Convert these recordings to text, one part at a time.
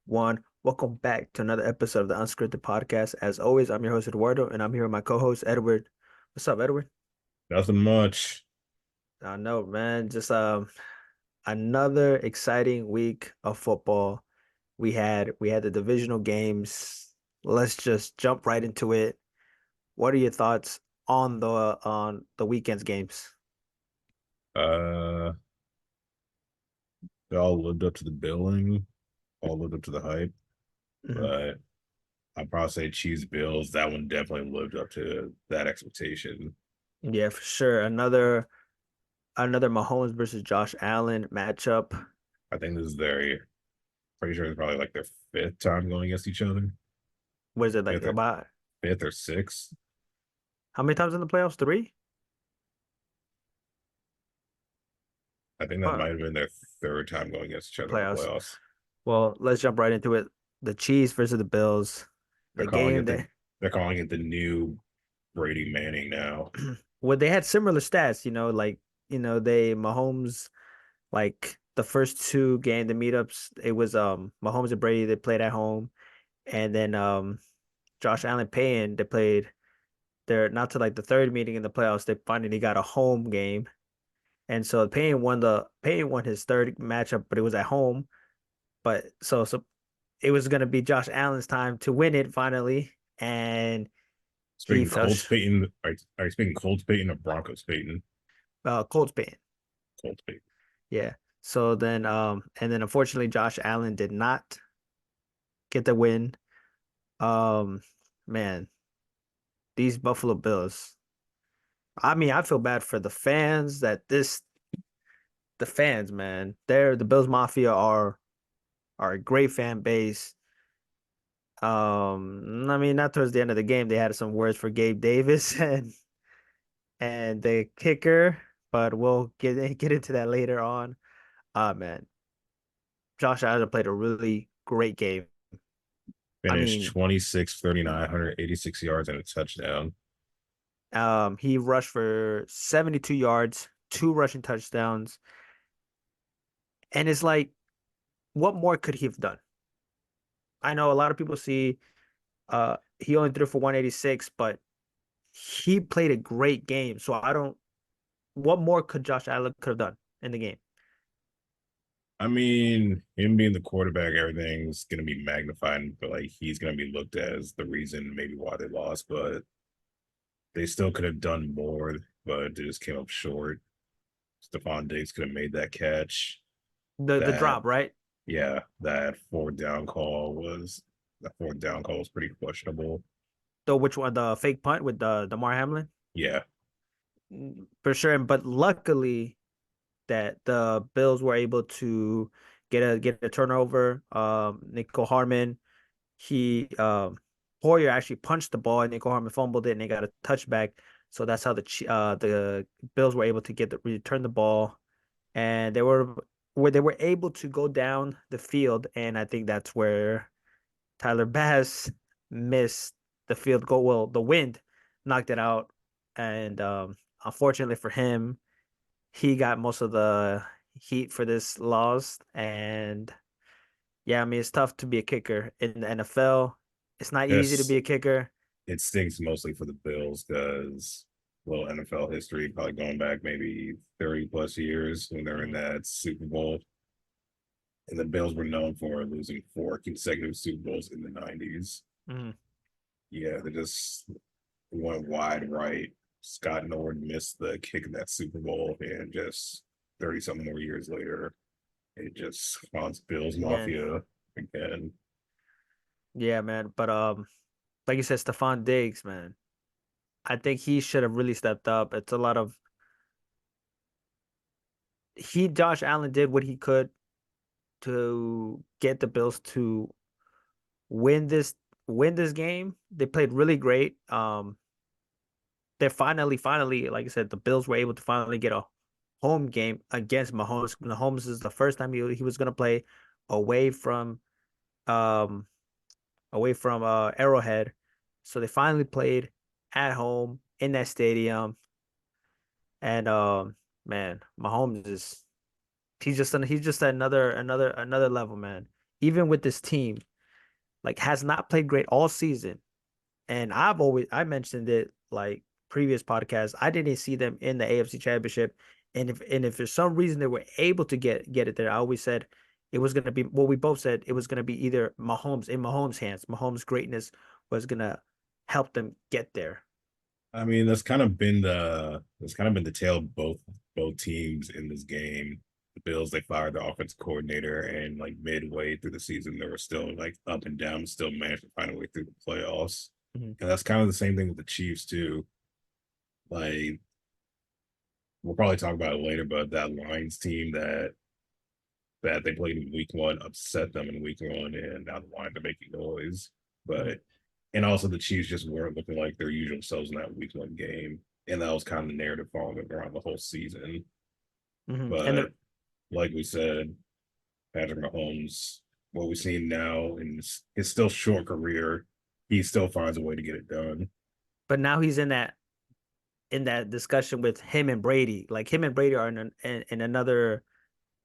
One. Welcome back to another episode of the Unscripted Podcast. As always, I'm your host Eduardo, and I'm here with my co-host Edward. What's up, Edward? Nothing much. I know, man. Just another exciting week of football. We had the divisional games. Let's just jump right into it. What are your thoughts on the weekend's games? Uh, they all lived up to the billing, all lived up to the hype, Mhm. but I'd probably say Chiefs Bills. That one definitely lived up to that expectation. Yeah, for sure. Another Mahomes versus Josh Allen matchup. I think this is their pretty sure it's probably like their fifth time going against each other. What is it like Fifth or about fifth or sixth. how many times in the playoffs? Three? I think that Uh, might have been their third time going against each other in the playoffs. playoffs. Well, let's jump right into it. The Chiefs versus the Bills. They're The calling game it that they're calling it the new Brady Manning now. well, they had similar stats, they Mahomes like the first two game the meetups, it was Mahomes and Brady they played at home, and then Josh Allen Payne they played their not to like the third meeting in the playoffs, they finally got a home game. And so Payne won his third matchup, but it was at home. But so it was gonna be Josh Allen's time to win it finally, and he Speaking fell Colts Payton, are you speaking Colts Payton or Broncos Payton? Colts Payne. Colts Payton. Yeah. So then and then unfortunately Josh Allen did not get the win. Um man, these Buffalo Bills. I mean, I feel bad for the fans that this the fans, man. The Bills Mafia are a great fan base. I mean, not towards the end of the game, they had some words for Gabe Davis and the kicker, but we'll get into that later on. Man, Josh Allen played a really great game. I Finished mean, 26, 39, 186 yards and a touchdown. he rushed for 72 yards, two rushing touchdowns, and it's like, what more could he have done? I know a lot of people see he only threw for 186, but he played a great game. So I don't what more could Josh Allen could have done in the game? I mean, him being the quarterback, everything's gonna be magnified, but like he's gonna be looked at as the reason maybe why they lost, but they still could have done more, but they just came up short. Stephon Diggs could have made that catch. The That drop, right? that fourth down call was pretty questionable. The which one? The fake punt with the Damar Hamlin? Yeah. For sure. But luckily that the Bills were able to get a turnover. Nico Harman, he Hoyer actually punched the ball and Nico Harman fumbled it and they got a touchback. So that's how the Bills were able to return the ball, and they were able to go down the field, and I think that's where Tyler Bass missed the field goal. Well, the wind knocked it out, and unfortunately for him, he got most of the heat for this loss. And yeah, I mean it's tough to be a kicker in the NFL. It's not easy to Yes. be a kicker. It stinks mostly for the Bills because little NFL history, probably going back maybe 30 plus years when they're in Mm, that Super Bowl. And the Bills were known for losing four consecutive Super Bowls in the 90s. mm. Yeah, they just went wide right. Scott Norwood missed the kick in that Super Bowl, and just 30 something more years later, it just haunts Bills Man, Mafia again. yeah, man. But like you said, Stephon Diggs, man. I think he should have really stepped up. It's a lot of Josh Allen did what he could to get the Bills to win this win this game. They played really great. They're finally, like I said, the Bills were able to finally get a home game against Mahomes. Mahomes is the first time he was gonna play away from um Arrowhead. So they finally played at home in that stadium. And man, Mahomes is he's just another level, man. even with this team, like has not played great all season. And I mentioned it like previous podcasts. I didn't see them in the AFC Championship. And if for some reason they were able to get it there, I always said it was gonna be what we both said it was gonna be either Mahomes' hands. Mahomes' greatness was gonna help them get there. I mean, that's kind of been the tale of both teams in this game. The Bills, they fired the offensive coordinator, and like midway through the season, they were still like up and down, still managed to find a way through the playoffs. Mhm. And that's kind of the same thing with the Chiefs too. Like we'll probably talk about it later, but that Lions team that they played in week one upset them in week one, and now the Lions are making noise. Mhm. But and also the Chiefs just weren't looking like their usual selves in that week one game, and that was kind of the narrative following around the whole season. And But like we said, Patrick Mahomes, what we've seen now in his still short career, he still finds a way to get it done. but now he's in that discussion with him and Brady. Like him and Brady are in another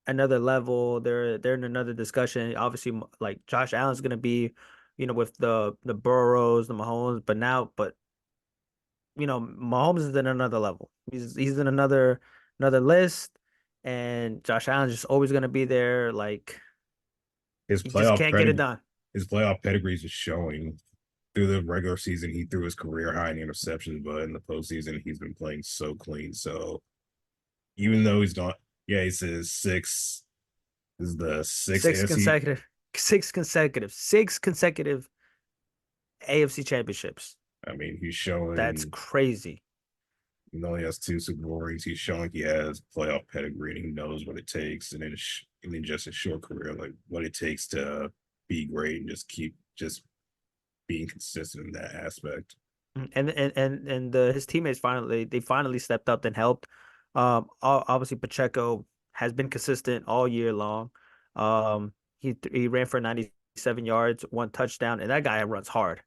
level. They're in another discussion. Obviously, like Josh Allen's gonna be, with the Burrows, the Mahomes, but Mahomes is in another level. He's in another list, and Josh Allen's just always gonna be there. Like His he just playoff can't get it pedigree, done. his playoff pedigree is just showing. Through the regular season, he threw his career high in interceptions, but in the postseason, he's been playing so clean. So even though he's not, yeah, he says six. This is the sixth Six AFC. consecutive, six consecutive AFC championships. I mean, he's That's showing, crazy. he only has two Super Bowl rings. He's showing he has playoff pedigree and he knows what it takes. And in just a short career, like what it takes to be great and just keep just being consistent in that aspect. And his teammates finally stepped up and helped. Obviously Pacheco has been consistent all year long. He ran for 97 yards, one touchdown, and that guy runs hard.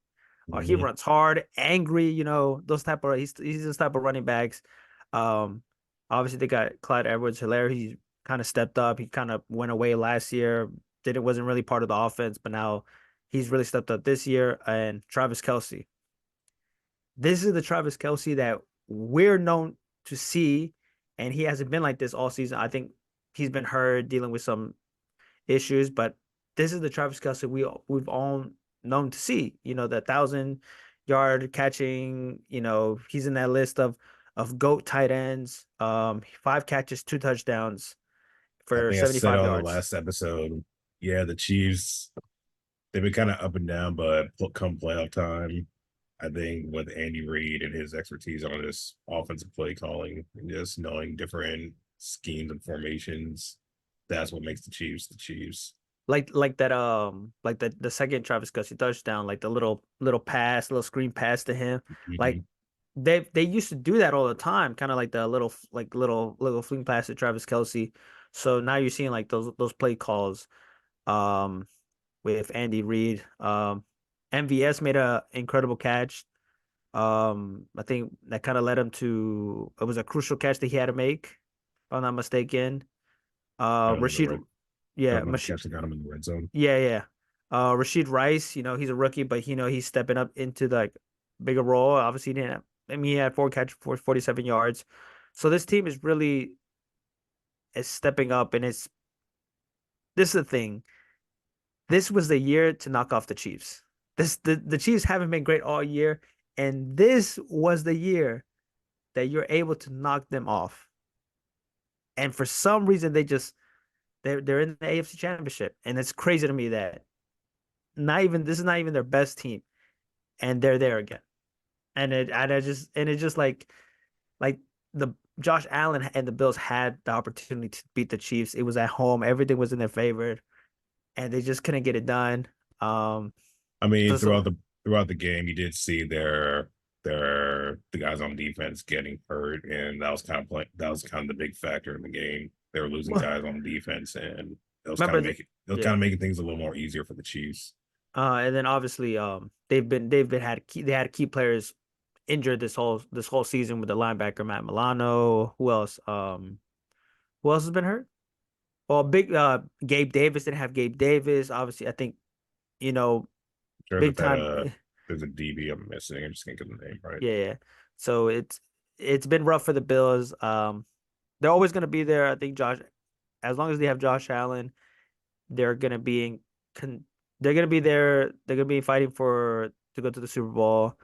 He Mm-hmm. runs hard, angry, those type of he's this type of running backs. Um, Obviously they got Clyde Edwards-Helaire. He kind of stepped up. He kind of went away last year. Didn't wasn't really part of the offense, but now he's really stepped up this year. And Travis Kelce. This is the Travis Kelce that we're known to see, and he hasn't been like this all season. I think he's been hurt, dealing with some issues, but this is the Travis Kelce we've all known to see. The 1,000 yard catching. He's in that list of GOAT tight ends. 5 catches, 2 touchdowns I for think I said 75 on the yards. last episode, yeah, the Chiefs, they've been kind of up and down, but come playoff time, I think with Andy Reid and his expertise on this offensive play calling and just knowing different schemes and formations, that's what makes the Chiefs the Chiefs. Like the second Travis Kelce touchdown, like the little pass, little screen pass to him. Mm-hmm. Like they used to do that all the time, kind of like the little fling pass to Travis Kelce. So now you're seeing like those play calls um with Andy Reid. MVS made a incredible catch. I think that kind of led him to it was a crucial catch that he had to make, if I'm not mistaken. Got him in the Rashid, red. yeah, Talking about the catch that got him in the red zone. yeah. Rashid Rice, he's a rookie, but he's stepping up into the like bigger role. Obviously, he didn't have, I mean, he had 4 catches for 47 yards. So this team is stepping up, and this is the thing. This was the year to knock off the Chiefs. The Chiefs haven't been great all year, and this was the year that you're able to knock them off. And for some reason, they're in the AFC Championship, and it's crazy to me that not even this is not even their best team, and they're there again. And it just like the Josh Allen and the Bills had the opportunity to beat the Chiefs. It was at home. Everything was in their favor, and they just couldn't get it done. Um, I mean, so, so throughout the game, you did see the guys on defense getting hurt, and that was kind of the big factor in the game. They were losing guys on defense, and remember, it was kind yeah. of making things a little more easier for the Chiefs. And then obviously, they had key players injured this whole season with the linebacker Matt Milano. Who else? Who else has been hurt? Well, big Gabe Davis didn't have Gabe Davis. Obviously, I think, you know, Sure big that time. there's a DB I'm missing. I just can't get the name right. Yeah, yeah. So it's been rough for the Bills. They're always gonna be there. I think Josh, as long as they have Josh Allen, they're gonna be in they're gonna be there. They're gonna be fighting for to go to the Super Bowl.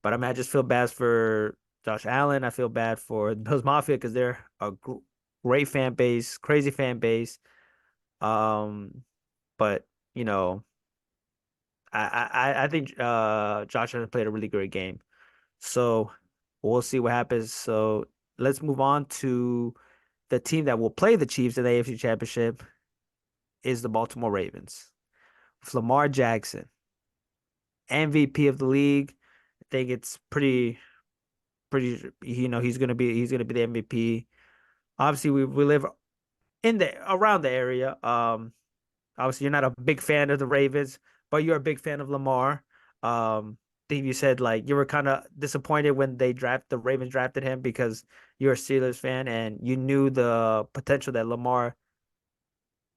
But I mean, I just feel bad for Josh Allen. I feel bad for the Bills Mafia because they're a great fan base, crazy fan base. Um, but you know, I think Josh Allen played a really great game. So we'll see what happens. So let's move on to the team that will play the Chiefs in the AFC Championship is the Baltimore Ravens. With Lamar Jackson, MVP of the league. I think it's pretty he's gonna be the MVP. Obviously, we live in the around the area. Obviously you're not a big fan of the Ravens, but you're a big fan of Lamar. I think you said like you were kind of disappointed when the Ravens drafted him because you're a Steelers fan and you knew the potential that Lamar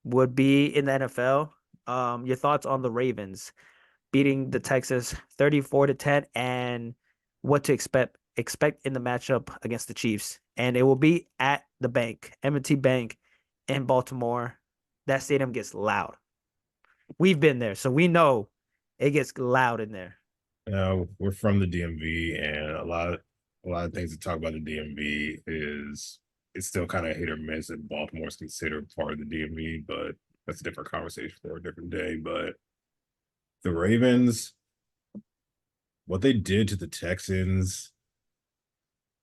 would be in the NFL. Your thoughts on the Ravens beating the Texans 34-10 and what to expect in the matchup against the Chiefs. And it will be at the bank, M&T Bank in Baltimore. That stadium gets loud. We've been there, so we know it gets loud in there. We're from the DMV, and a lot of things to talk about the DMV is it's still kind of hit or miss. And Baltimore's considered part of the DMV, but that's a different conversation for a different day. But the Ravens, what they did to the Texans,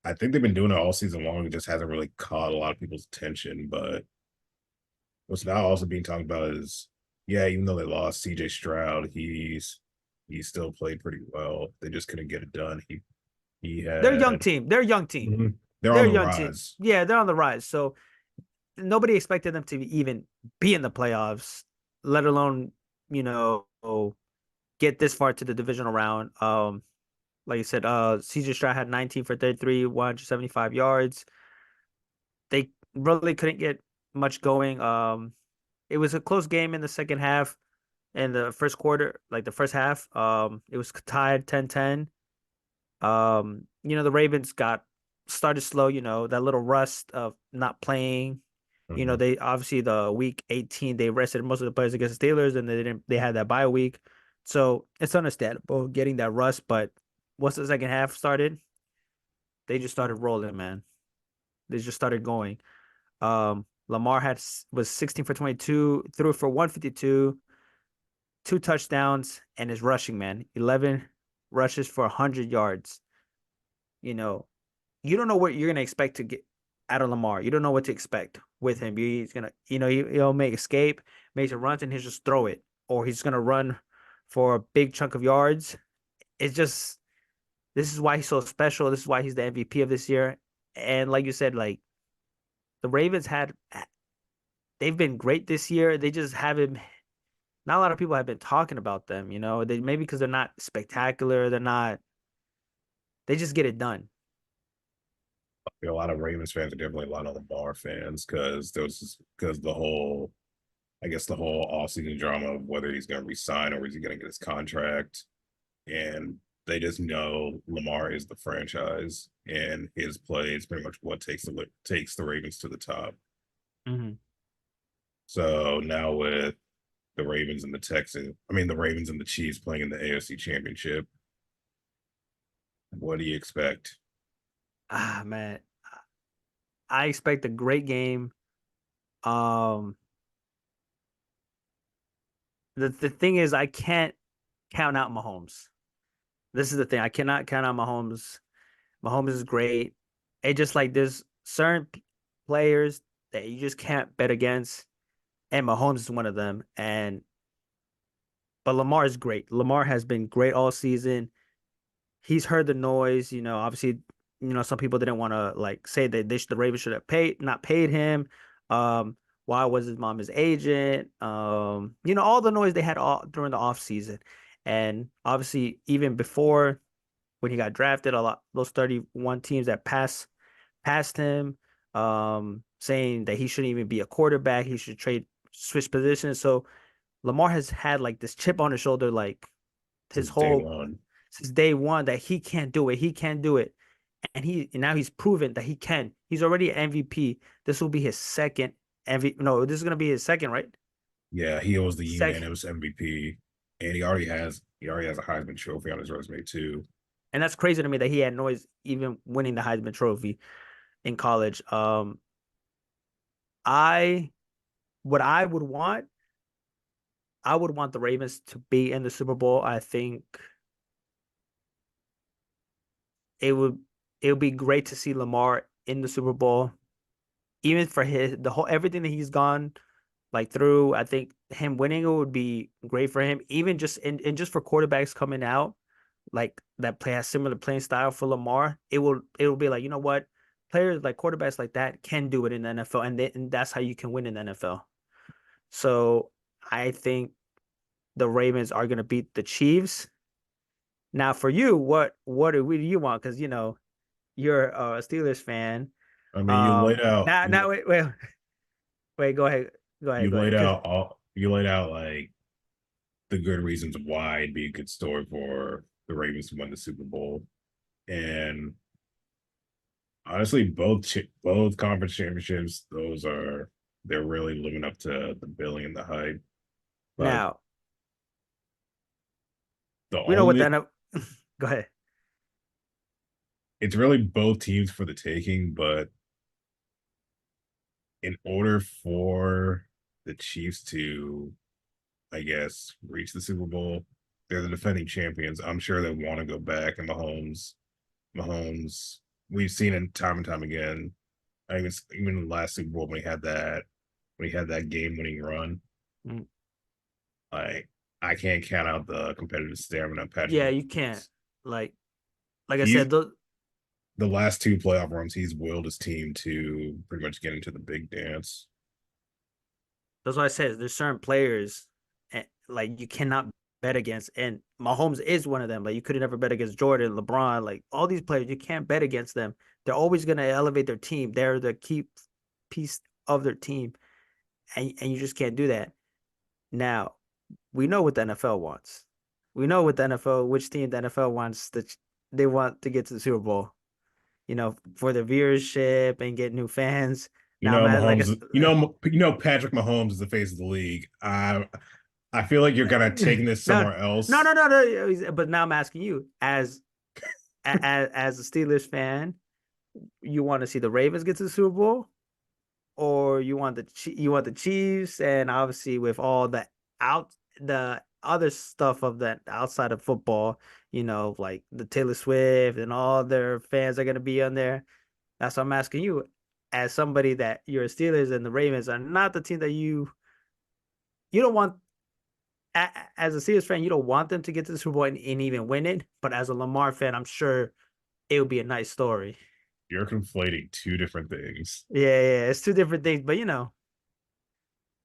I think they've been doing it all season long. It just hasn't really caught a lot of people's attention. But what's now also being talked about is, yeah, even though they lost CJ Stroud, he still played pretty well. They just couldn't get it done. He They're a young had team. They're a young team. they're on They're a the young team. rise. Yeah, they're on the rise. So nobody expected them to even be in the playoffs, let alone, you know, get this far to the divisional round. Like you said, CJ Stroud had 19 for 33, 175 yards. They really couldn't get much going. It was a close game in the second half. In the first quarter, like the first half, it was tied 10-10. The Ravens got started slow, that little rust of not playing. Mhm. They obviously the week 18 they rested most of the players against the Steelers and they had that bye week. So it's understandable getting that rust, but once the second half started, they just started rolling, man. They just started going. Lamar was 16 for 22, threw for 152, two touchdowns, and his rushing, man. 11 rushes for 100 yards. You know, you don't know what you're gonna expect to get out of Lamar. You don't know what to expect with him. He's gonna, he'll make escape, makes a runs, and he'll just throw it, or he's gonna run for a big chunk of yards. It's just this is why he's so special. This is why he's the MVP of this year. And like you said, like the Ravens they've been great this year. They just haven't. Not a lot of people have been talking about them. They maybe because they're not spectacular. They're not. They just get it done. A lot of Ravens fans are definitely a lot of Lamar fans because the whole offseason drama of whether he's going to resign or is he going to get his contract, and they just know Lamar is the franchise and his play is pretty much what takes the Ravens to the top. Hmm. So now with the Ravens and the Chiefs playing in the AFC Championship, what do you expect? Man, I expect a great game. Um, the thing is, I can't count out Mahomes. This is the thing. I cannot count out Mahomes. Mahomes is great. It just like there's certain players that you just can't bet against, and Mahomes is one of them. But Lamar is great. Lamar has been great all season. He's heard the noise. Obviously, some people didn't want to like say that the Ravens should have not paid him. Um, why was his mom his agent? All the noise they had all during the off season, and obviously even before when he got drafted, a lot those 31 teams that passed him. saying that he shouldn't even be a quarterback. He should trade switch positions. So Lamar has had like this chip on his shoulder, like his since day whole one. since day one that he can't do it. He can't do it. And now he's proven that he can. He's already an MVP. This will be his second MVP. No, this is gonna be his second, right? Yeah, he was the Second. unanimous MVP, and he already has a Heisman Trophy on his resume too. And that's crazy to me that he had noise even winning the Heisman Trophy in college. I what I would want the Ravens to be in the Super Bowl. I think it would it would be great to see Lamar in the Super Bowl, even for his the whole everything that he's gone like through. I think him winning it would be great for him, even just and just for quarterbacks coming out like that play has similar playing style for Lamar. It will be like, you know what, players like quarterbacks like that can do it in the NFL, and that's how you can win in the NFL. So I think the Ravens are going to beat the Chiefs. Now, for you, what do you want? Because you're a Steelers fan. I mean, you laid out Now, wait, go ahead. Because you laid out like the good reasons why it'd be a good story for the Ravens to win the Super Bowl, and honestly, both conference championships, they're really living up to the billing and the hype. But now the we know what only the go ahead. it's really both teams for the taking, but in order for the Chiefs to, I guess, reach the Super Bowl, they're the defending champions. I'm sure they want to go back, and Mahomes, we've seen it time and time again. I think it's even in the last Super Bowl when he had that game-winning run. Mm. Like I can't count out the competitive stamina of Patrick Yeah, you can't Mahomes. like like I He's said, the last two playoff runs, he's willed his team to pretty much get into the big dance. that's why I said there's certain players like you cannot bet against, and Mahomes is one of them. Like you could never bet against Jordan, LeBron, like all these players. You can't bet against them. They're always going to elevate their team. They're the key piece of their team, and you just can't do that. Now we know what the NFL wants. We know what the NFL, which team the NFL wants that they want to get to the Super Bowl. For the viewership and get new fans. You Now, know, man, like Mahomes. Patrick Mahomes is the face of the league. I feel like you're kind of taking this no, somewhere no, else. no, no, no. But now I'm asking you, as a Steelers fan, you want to see the Ravens get to the Super Bowl, or you want the Chiefs, and obviously with all the other stuff of that outside of football, like the Taylor Swift and all their fans are gonna be on there. That's what I'm asking you, as somebody that you're Steelers and the Ravens are not the team that you don't want. As a Steelers fan, you don't want them to get to the Super Bowl and even win it. But as a Lamar fan, I'm sure it would be a nice story. You're conflating two different things. Yeah, it's two different things. But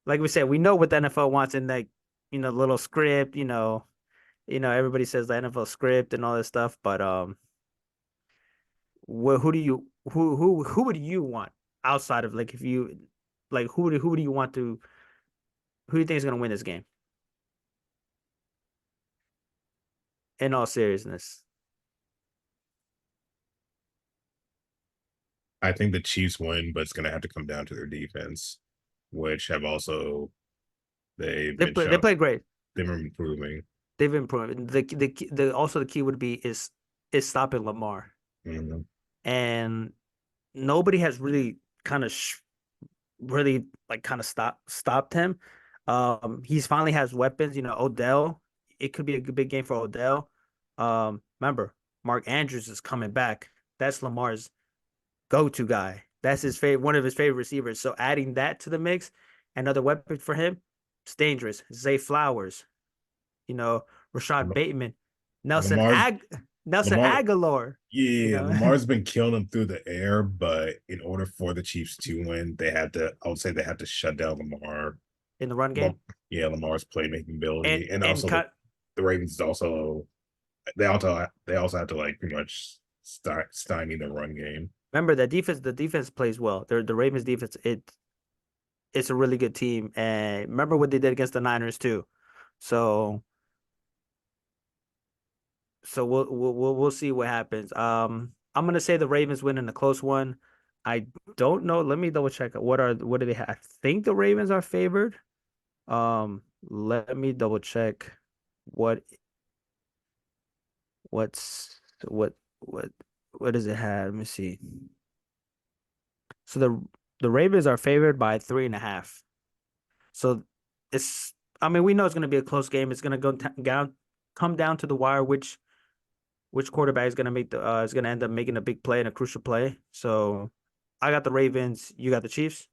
like we said, we know what the NFL wants in like little script. Everybody says the NFL script and all this stuff. But who do you who would you want outside of like if you like who do you want to who do you think is going to win this game? In all seriousness, I think the Chiefs win, but it's going to have to come down to their defense, which have also they've been they shown play great. they've been improving. They've improved. The also the key would be is stopping Lamar, Mhm. and nobody has really kind of really like kind of stopped him. He's finally has weapons. Odell. It could be a big game for Odell. Remember, Mark Andrews is coming back. That's Lamar's go-to guy. That's one of his favorite receivers. So adding that to the mix, another weapon for him, it's dangerous. Zay Flowers, Rashad Bateman, Nelson Lamar's Ag Nelson Lamar Aguilar, you Yeah, know, Lamar's been killing them through the air, but in order for the Chiefs to win, I would say they had to shut down Lamar. in the run Well, game. yeah, Lamar's playmaking And ability, and and also cut the Ravens also they also have to like pretty much stymie the run game. Remember that defense. The defense plays well. The Ravens defense. It's a really good team. And remember what they did against the Niners too. So we'll see what happens. I'm gonna say the Ravens win in a close one. I don't know. Let me double check. What do they have? I think the Ravens are favored. Let me double check what what's what what does it have? Let me see. So the Ravens are favored by 3.5. So it's I mean we know it's gonna be a close game. It's gonna go down come down to the wire, which quarterback is gonna make the is gonna end up making a big play and a crucial play. So I got the Ravens. You got the Chiefs.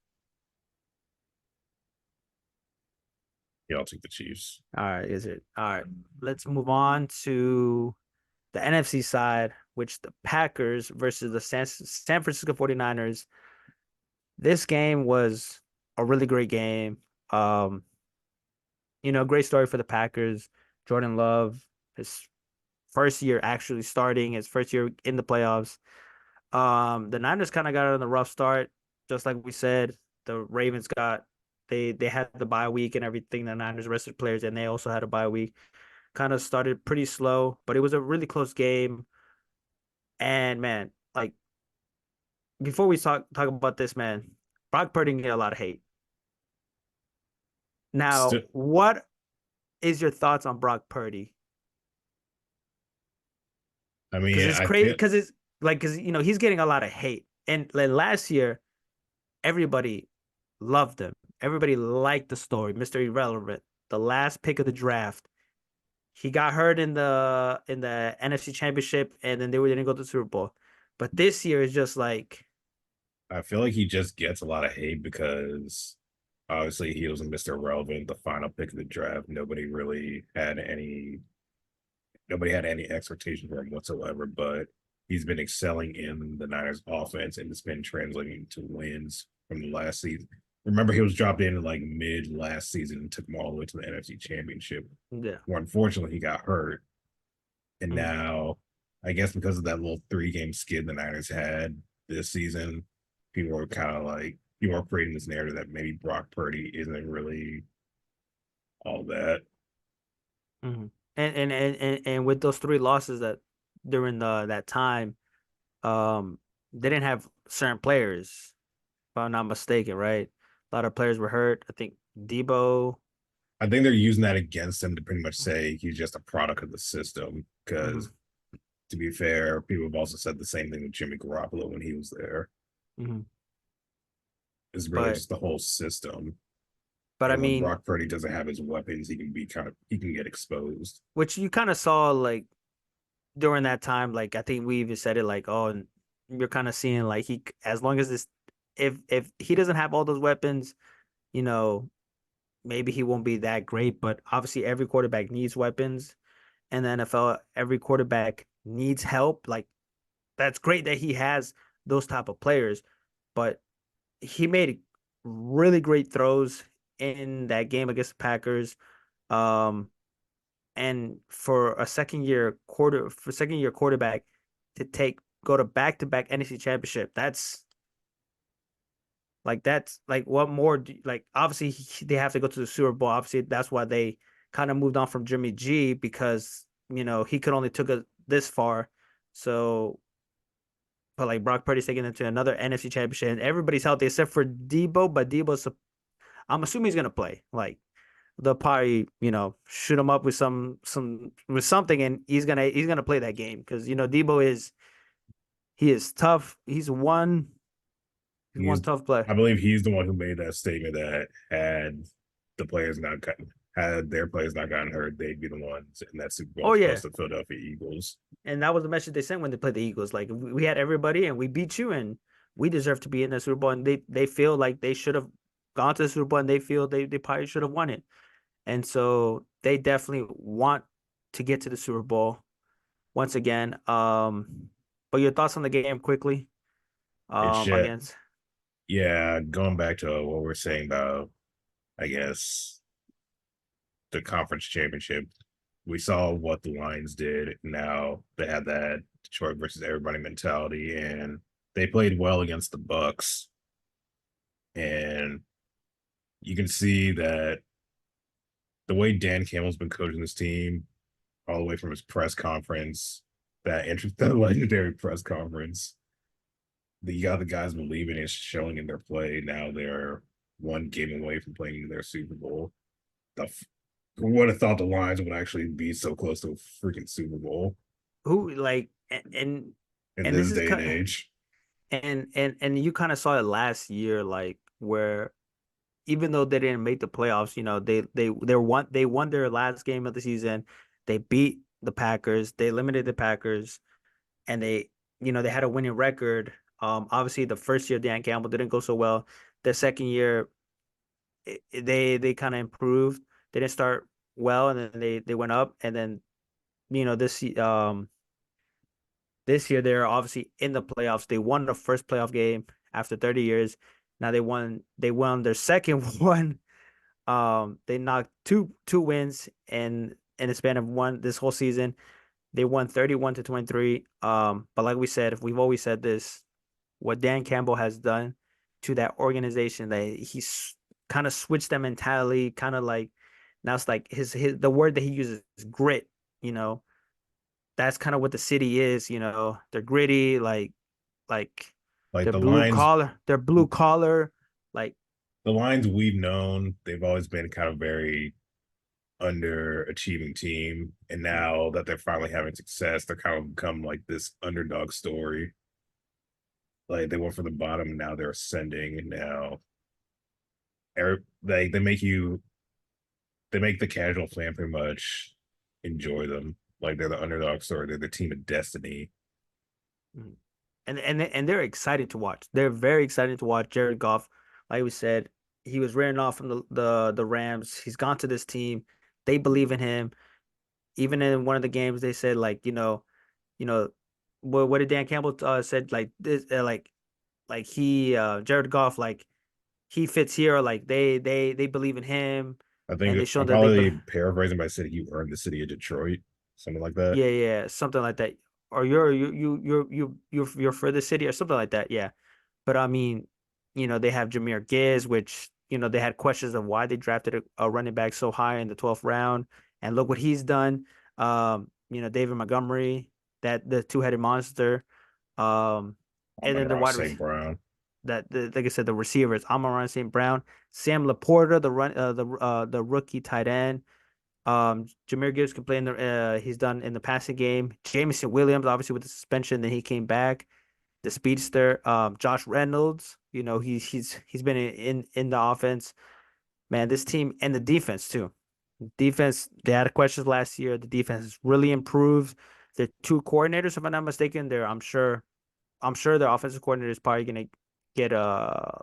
Yeah, I'll take the Chiefs. All right, is it all right? Let's move on to the NFC side, which the Packers versus the San Francisco 49ers. This game was a really great game. Um, great story for the Packers. Jordan Love, his first year actually starting, his first year in the playoffs. The Niners kind of got on the rough start, just like we said. The Ravens got they had the bye week and everything. The Niners rested players, and they also had a bye week. Kind of started pretty slow, but it was a really close game. And man, like before we talk about this, man, Brock Purdy get a lot of hate. Now, Still, what is your thoughts on Brock Purdy? I Because mean, it's I crazy. feel. Because he's getting a lot of hate, and like last year, everybody loved him. Everybody liked the story, Mr. Irrelevant, the last pick of the draft. He got hurt in the NFC Championship, and then didn't go to the Super Bowl. But this year is just like, I feel like he just gets a lot of hate because obviously he was Mr. Relevant, the final pick of the draft. Nobody had any expectation for him whatsoever, but he's been excelling in the Niners offense and it's been translating to wins from the last season. Remember, he was dropped in like mid last season and took him all the way to the NFC Championship, yeah. where unfortunately he got hurt. And Mhm. now, I guess because of that little 3 game skid the Niners had this season, people are creating this narrative that maybe Brock Purdy isn't really all that. Mhm. And with those three losses that during that time, they didn't have certain players, if I'm not mistaken, right? A lot of players were hurt. I think Debo. I think they're using that against him to pretty much say he's just a product of the system. Mhm, Because to be fair, people have also said the same thing with Jimmy Garoppolo when he was there. mhm. It's really But just the whole system. but I And when mean, Brock Purdy doesn't have his weapons, he can get exposed. which you kind of saw like during that time, like I think we even said it like, oh, and you're kind of seeing like he as long as this if he doesn't have all those weapons, you know, maybe he won't be that great, but obviously every quarterback needs weapons in the NFL. Every quarterback needs help. Like that's great that he has those type of players, but he made really great throws in that game against the Packers. Um, and for a second year quarterback to go to back NFC Championship, that's like what more like obviously they have to go to the Super Bowl. Obviously that's why they kind of moved on from Jimmy G because he could only took it this far. So but like Brock Purdy's taking them to another NFC Championship and everybody's healthy except for Debo, but I'm assuming he's gonna play. Like they'll probably shoot him up with with something and he's gonna play that game because Debo he is tough. He's one He's, tough player. I believe he's the one who made that statement that the players not had their players not gotten hurt, they'd be the ones in that Super Oh Bowl yeah, plus the Philadelphia Eagles. and that was the message they sent when they played the Eagles. Like we had everybody and we beat you and we deserve to be in the Super Bowl. And they feel like they should have gone to the Super Bowl and they feel they probably should have won it. And so they definitely want to get to the Super Bowl once again. But your thoughts on the game quickly? It's just, Against yeah, going back to what we're saying about, I guess, the conference championship, we saw what the Lions did. Now they have that Detroit versus everybody mentality, and they played well against the Bucks, and you can see that the way Dan Campbell's been coaching this team, all the way from his press conference, that legendary press conference, that you got the guys believing it's showing in their play. Now they're one game away from playing in their Super Bowl. Who would have thought the Lions would actually be so close to a freaking Super Bowl Who like in and this this is day and kind age? and you kind of saw it last year, like where even though they didn't make the playoffs, they won their last game of the season. They beat the Packers. They eliminated the Packers, and they had a winning record. Obviously the first year Dan Campbell didn't go so well. The second year they kind of improved. They didn't start well, and then they went up, and then you know this year they're obviously in the playoffs. They won the first playoff game after 30 years. Now they won their second one. They knocked two wins in the span of one this whole season. They won 31-23. But like we said, we've always said this, what Dan Campbell has done to that organization, that he's kind of switched that mentality, kind of like now it's like his the word that he uses is grit, you know. That's kind of what the city is, you know. They're gritty, like Like they're blue collar, like the lines we've known, they've always been kind of very underachieving team, and now that they're finally having success, they're kind of become like this underdog story. Like they went from the bottom, and now they're ascending, and now they make you they make the casual fan pretty much enjoy them. Like they're the underdog story, they're the team of destiny. mm. And they're excited to watch. They're very excited to watch Jared Goff. Like we said, he was written off from the Rams. He's gone to this team. They believe in him. Even in one of the games, they said like, you know, what did Dan Campbell said like this like he Jared Goff, like he fits here. Like they believe in him, I and think they show I'm that they probably paraphrasing, by saying you earned the city of Detroit, something like that. yeah, something like that. Or you're for the city or something like that. Yeah. But I mean, they have Jameer Gibbs, which, they had questions of why they drafted a running back so high in the 12th round. And look what he's done. David Montgomery, that the two-headed monster. Um, and then the Amon-Ra wide St. Brown. like I said, the receivers, Amon-Ra St. Brown, Sam Laporta, the rookie tight end. Jameer Gibbs can play he's done in the passing game. Jameson Williams, obviously with the suspension, then he came back. The speedster, Josh Reynolds, he's been in the offense. Man, this team and the defense too. Defense, they had questions last year. The defense has really improved. The two coordinators, if I'm not mistaken, I'm sure their offensive coordinator is probably gonna get a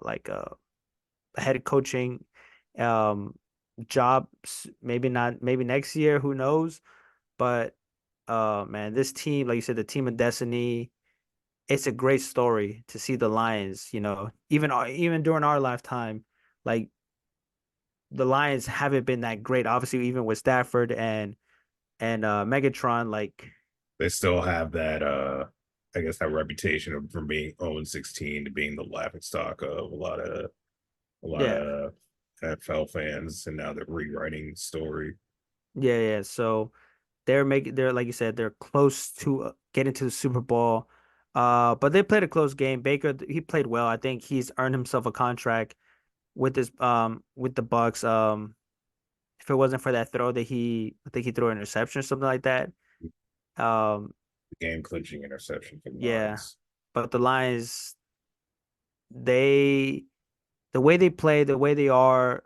head coaching um job, maybe not, maybe next year, who knows. But man, this team, like you said, the team of destiny, it's a great story to see the Lions, even during our lifetime, like the Lions haven't been that great, obviously, even with Stafford and Megatron, like They still have that I guess that reputation of from being 0-16 to being the laughing stock of a lot of yeah, NFL fans, and now they're rewriting the story. yeah. So they're like you said, they're close to getting to the Super Bowl. But they played a close game. Baker, he played well. I think he's earned himself a contract with the Bucks. If it wasn't for that throw I think he threw an interception or something like that. Um, Game clinching interception for the yeah. Lions. But the Lions, they the way they play, the way they are,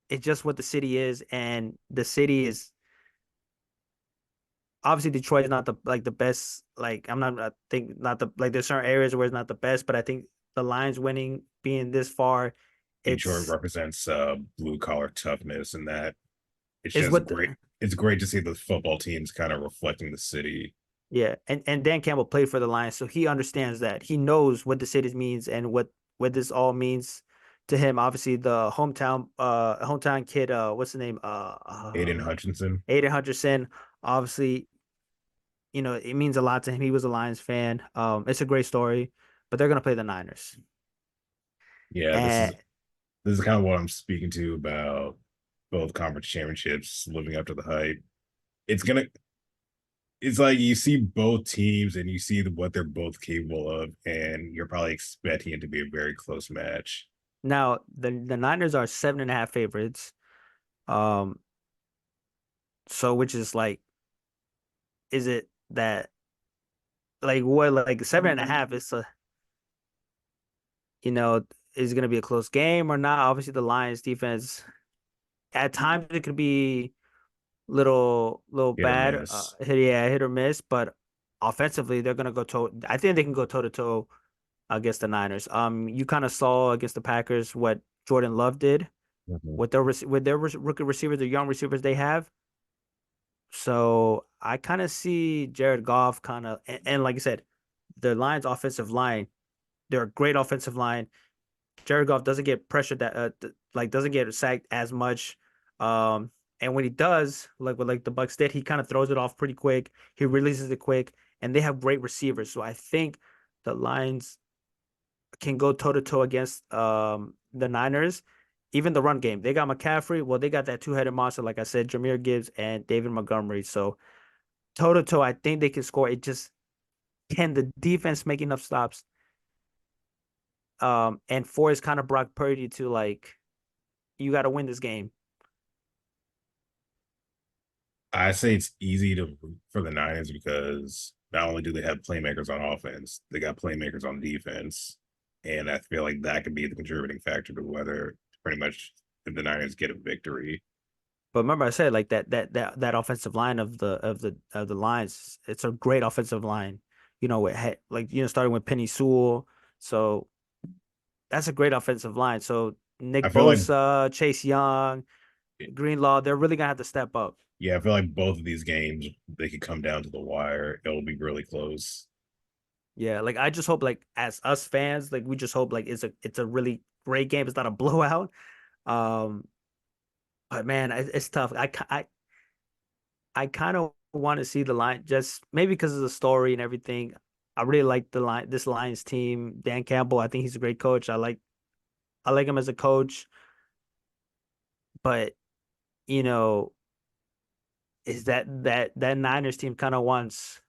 it's just what the city is, and the city is obviously Detroit is not the best. Like I think not the like there's certain areas where it's not the best, but I think the Lions winning, being this far, Detroit it's represents blue collar toughness, and that it's is just what great. It's great to see the football teams kind of reflecting the city. yeah, and Dan Campbell played for the Lions, so he understands that. He knows what the city means and what this all means to him. Obviously, the hometown kid, what's the name? Aiden Hutchinson. Aiden Hutcherson. Obviously, it means a lot to him. He was a Lions fan. It's a great story. but they're gonna play the Niners. Yeah, And this is kind of what I'm speaking to about both conference championships living up to the hype. It's gonna it's like you see both teams and you see what they're both capable of, and you're probably expecting it to be a very close match. now the Niners are 7.5 favorites. Um, so which is like, is it that like what like 7.5 is a you know is gonna be a close game or not? Obviously, the Lions defense at times it could be little Hit or bad, miss. hit or miss, but offensively they're gonna go toe. I think they can go toe to toe against the Niners. You kind of saw against the Packers what Jordan Love did Mhm. with rookie receivers, the young receivers they have. So I kind of see Jared Goff kind of, and like I said, the Lions' offensive line, they're a great offensive line. Jared Goff doesn't get pressured that like doesn't get sacked as much. And when he does, like what like the Bucks did, he kind of throws it off pretty quick. He releases it quick, and they have great receivers. So I think the Lions can go toe to toe against the Niners. Even the run game, they got McCaffrey. Well, they got that two-headed monster, like I said, Jameer Gibbs and David Montgomery. So toe to toe, I think they can score. It just can the defense make enough stops? And force kind of Brock Purdy to like, you got to win this game. I say it's easy to root for the Niners because not only do they have playmakers on offense, they got playmakers on defense. And I feel like that could be the contributing factor to whether pretty much if the Niners get a victory. But remember, I said like that offensive line of the Lions, it's a great offensive line. With like starting with Penny Sewell, so that's a great offensive line. So I Nick feel like Bosa, Chase Young, Greenlaw, they're really gonna have to step up. yeah, I feel like both of these games they could come down to the wire. It'll be really close. Yeah, like I just hope like as us fans, like we just hope like it's a really great game. It's not a blowout. Um, but man, it's tough. I kind of want to see the line just maybe because of the story and everything. I really like this Lions team. Dan Campbell, I think he's a great coach. I like him as a coach, but you know, is that Niners team kind of wants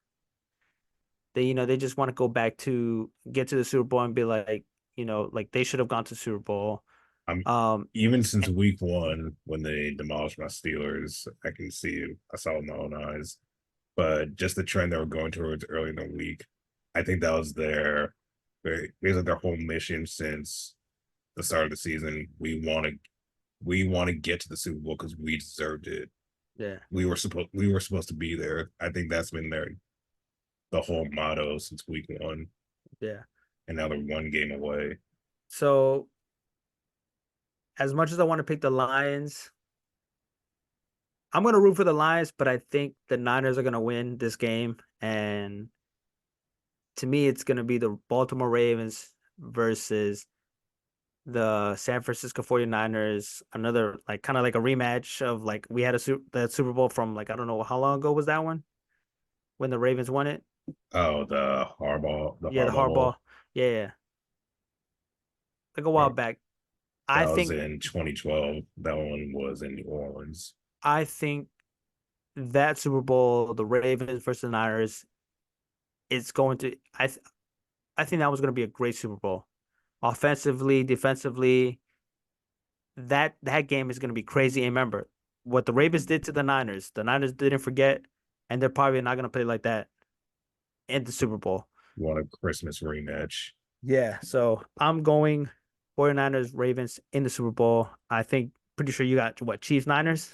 they just want to go back to get to the Super Bowl and be like, like they should have gone to Super Bowl. I'm Um, even since week one when they demolished my Steelers, I can see I saw it with my own eyes. But just the trend they were going towards early in the week, I think that was basically their whole mission since the start of the season. We want to get to the Super Bowl because we deserved it. yeah, We were supposed to be there. I think that's been the whole motto since week one, yeah. and now they're one game away. So as much as I want to pick the Lions, I'm gonna root for the Lions, but I think the Niners are gonna win this game. And to me, it's gonna be the Baltimore Ravens versus the San Francisco 49ers. Another like kind of like a rematch of like we had the Super Bowl from like I don't know how long ago was that one when the Ravens won it. Oh, the Yeah, the Harbaugh hardball. Bowl. Yeah, yeah, like a while Oh, back. I that was think in 2012. That one was in New Orleans. I think that Super Bowl, the Ravens versus the Niners, it's going to. I think that was going to be a great Super Bowl. Offensively, defensively, that game is going to be crazy. And remember, what the Ravens did to the Niners didn't forget, and they're probably not going to play like that in the Super Bowl. Want a Christmas rematch? Yeah, so I'm going 49ers, Ravens in the Super Bowl. I think pretty sure you got what Chiefs, Niners,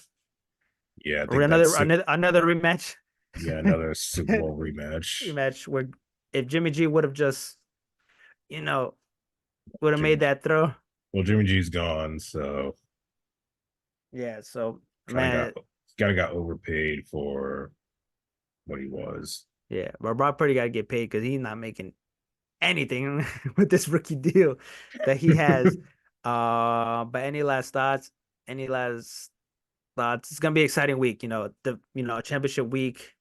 Yeah, I or think that's another rematch. yeah, another Super Bowl rematch. Rematch where if Jimmy G would have just, you know, would have Jimmy, made that throw. well, Jimmy G's gone, so Yeah, so kind of man, got overpaid for what he was. yeah, but Brock Purdy got to get paid because he's not making anything with this rookie deal that he has. But any last thoughts? Any last thoughts? It's gonna be an exciting week. Championship week.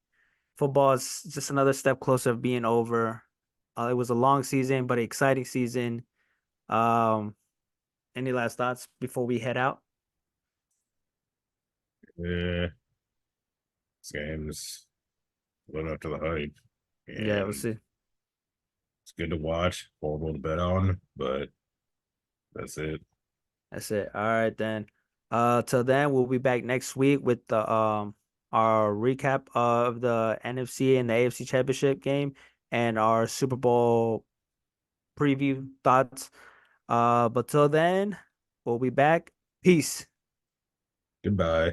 Football is just another step closer of being over. It was a long season, but an exciting season. Um, any last thoughts before we head out? Yeah, this game's living up to the hype, Yeah, we'll and see. it's good to watch, horrible to bet on, but that's it. That's it. All right then. Till then, we'll be back next week with the our recap of the NFC and the AFC Championship game and our Super Bowl preview thoughts. But till then, we'll be back. Peace. Goodbye.